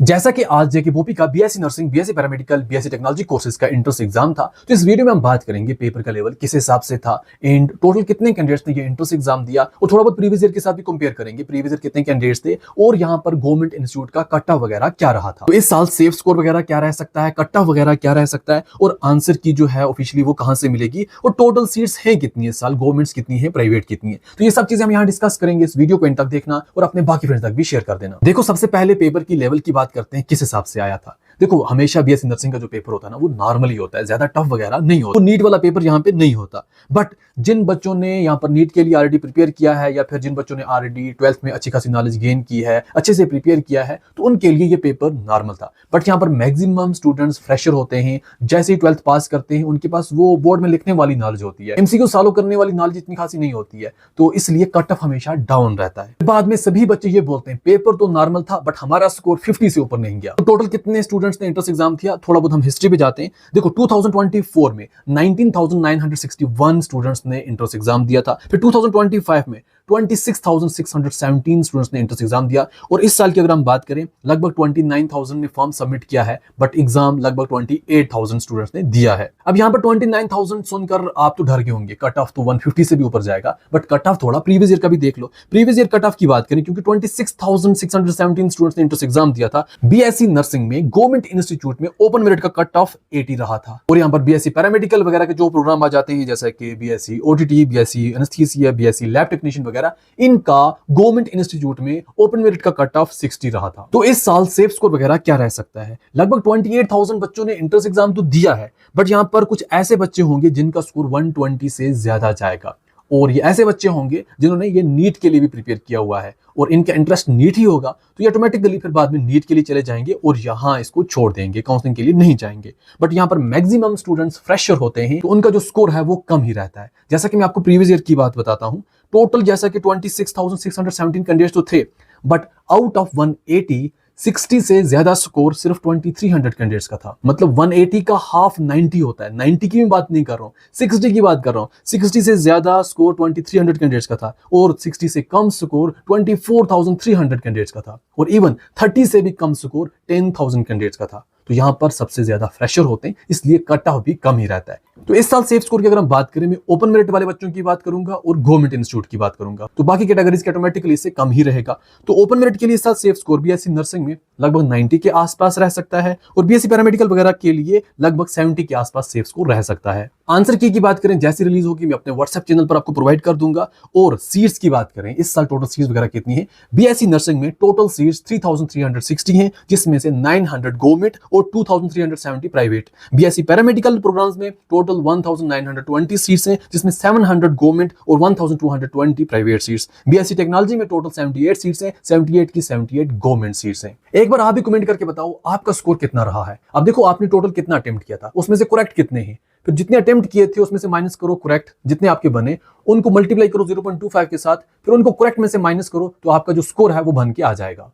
जैसा कि आज जेके बोपी का BSc nursing, BSc paramedical, BSc technology courses का एंट्रेंस एग्जाम था, तो इस वीडियो में हम बात करेंगे पेपर का लेवल किस हिसाब से था एंड टोटल कितने कैंडिडेट्स ने ये एंट्रेंस एग्जाम दिया और थोड़ा बहुत प्रीवियस ईयर के साथ भी कंपेयर करेंगे, प्रीवियस ईयर कितने कैंडिडेट्स थे और यहाँ पर गवर्नमेंट इंस्टीट्यूट का कट ऑफ वगैरह क्या रहा था। तो इस साल सेफ स्कोर वगैरह क्या रह सकता है, कट ऑफ वगैरह क्या रह सकता है और आंसर की जो है ऑफिशियली वो कहां से मिलेगी और टोटल सीट्स है कितनी है इस साल, गवर्नमेंट्स कितनी है, प्राइवेट कितनी है। तो ये सब चीजें हम यहाँ डिस्कस करेंगे। इस वीडियो को एंड तक देखना और अपने बाकी फ्रेंड्स तक भी शेयर कर देना। देखो, सबसे पहले पेपर की लेवल की बात करते हैं, किस हिसाब से आया था। देखो, हमेशा बीएससी नर्सिंग का जो पेपर होता है ना वो नॉर्मली होता है, ज्यादा टफ वगैरह नहीं होता, तो नीट वाला पेपर यहाँ पे नहीं होता। बट जिन बच्चों ने यहाँ पर नीट के लिए ऑलरेडी प्रिपेयर किया है या फिर जिन बच्चों ने ऑलरेडी 12th में अच्छी खासी नॉलेज गेन की है, अच्छे से प्रिपेयर किया है, तो उनके लिए ये पेपर नॉर्मल था। बट यहाँ पर मैक्सिमम स्टूडेंट्स फ्रेशर होते हैं, जैसे ही 12th पास करते हैं उनके पास वो बोर्ड में लिखने वाली नॉलेज होती है, एमसीक्यू सॉल्व करने वाली नॉलेज इतनी खासी नहीं होती है, तो इसलिए कट ऑफ हमेशा डाउन रहता है। बाद में सभी बच्चे ये बोलते हैं पेपर तो नॉर्मल था बट हमारा स्कोर 50 से ऊपर नहीं गया। तो टोटल कितने स्टूडेंट्स ने एंट्रेंस एग्जाम दिया, थोड़ा बहुत हम हिस्ट्री पे जाते हैं। देखो, 2024 में 19,961 स्टूडेंट्स ने एंट्रेंस एग्जाम दिया था, फिर 2025 में 26,617 स्टूडेंट्स ने एंट्रेंस एग्जाम दिया और इस साल की अगर हम बात करें लगभग 29,000 ने फॉर्म सबमिट किया है बट एग्जाम लगभग 28,000 स्टूडेंट्स ने दिया है। अब यहाँ पर 29,000 सुनकर आप तो डर गए होंगे, कट ऑफ तो 150 से भी ऊपर जाएगा, बट कट ऑफ थोड़ा प्रीवियस ईयर का भी देख लो। प्रीवियस ईयर कट ऑफ की बात करें, क्योंकि 26,617 स्टूडेंट्स ने एंट्रेंस एग्जाम दिया था। बीएससी नर्सिंग में गवर्नमेंट इंस्टीट्यूट में ओपन मेरिट का कट ऑफ 80 रहा था और यहाँ पर बीएससी पैरामेडिकल वगैरह के जो प्रोग्राम आ जाते हैं जैसे कि BSc OTT, BSc anaesthesia, BSc lab technician वगैरह, इनका गवर्नमेंट इंस्टीट्यूट में ओपन मेरिट का कट ऑफ 60 रहा था। तो इस साल सेफ स्कोर वगैरह क्या रह सकता है। लगभग 28,000 बच्चों ने एंट्रेंस एग्जाम तो दिया है बट यहां पर कुछ ऐसे बच्चे होंगे जिनका स्कोर 120 से ज्यादा जाएगा और ये ऐसे बच्चे होंगे जिन्होंने ये नीट के लिए भी प्रिपेयर किया हुआ है और इनका इंटरेस्ट नीट ही होगा, तो ये ऑटोमेटिकली फिर बाद में नीट के लिए चले जाएंगे और यहाँ इसको छोड़ देंगे, काउंसलिंग के लिए नहीं जाएंगे। बट यहाँ पर मैक्सिमम स्टूडेंट्स फ्रेशर होते हैं तो उनका जो स्कोर है वो कम ही रहता है। जैसा कि मैं आपको प्रीवियस ईयर की बात बताता हूँ, टोटल जैसा कि 26,617 कैंडिडेट्स तो थे बट आउट ऑफ 180 60 से ज्यादा स्कोर सिर्फ 2300 कैंडिडेट्स का था। मतलब 180 का हाफ 90 होता है। 90 की भी बात नहीं कर रहा हूं, 60 की बात कर रहा हूं। 60 से ज्यादा स्कोर 2300 कैंडिडेट्स का था और 60 से कम स्कोर 24,300 कैंडिडेट्स का था और इवन 30 से भी कम स्कोर 10,000 कैंडिडेट्स का था। तो यहां पर सबसे ज्यादा फ्रेशर होते हैं, इसलिए कट ऑफ भी कम ही रहता है। तो इस साल सेफ स्कोर की अगर हम बात करें, मैं ओपन मेरिट वाले बच्चों की बात करूंगा और गवर्नमेंट इंस्टीट्यूट की बात करूंगा, तो बाकी कैटेगरीज के ऑटोमेटिकली इससे कम ही रहेगा। तो ओपन मेरिट के लिए इस साल सेफ स्कोर बीएससी नर्सिंग में लगभग 90 के आसपास रह सकता है और बीएससी पैरामेडिकल वगैरह के लिए लगभग 70 के आसपास सेफ स्कोर रह सकता है। आंसर की बात करें, जैसी रिलीज होगी मैं अपने व्हाट्सएप चैनल पर आपको प्रोवाइड कर दूंगा। और सीट्स की बात करें, इस साल टोटल सीट्स वगैरह कितनी है, बीएससी नर्सिंग में टोटल सीट्स 3,360 हैं, जिसमें से 900 गवर्नमेंट और 2,370 प्राइवेट। बीएससी पैरामेडिकल प्रोग्राम्स में टोटल 1,920 सीट्स हैं, जिसमें 700 गवर्नमेंट और 1,220 प्राइवेट सीट्स। बीएससी टेक्नोलॉजी में टोटल 78 सीट्स हैं, 78 की 78 गवर्नमेंट सीट्स हैं। एक बार आप भी कमेंट करके बताओ आपका स्कोर कितना रहा है। अब देखो, आपने टोटल कितना अटेम्प्ट किया था, उसमें से करेक्ट कितने हैं, फिर जितने अटेम्प्ट किए थे उसमें से माइनस करो करेक्ट, जितने आपके बने उनको मल्टीप्लाई करो 0.25 के साथ, फिर उनको करेक्ट में से माइनस करो, तो आपका जो स्कोर है वो बन के आ जाएगा।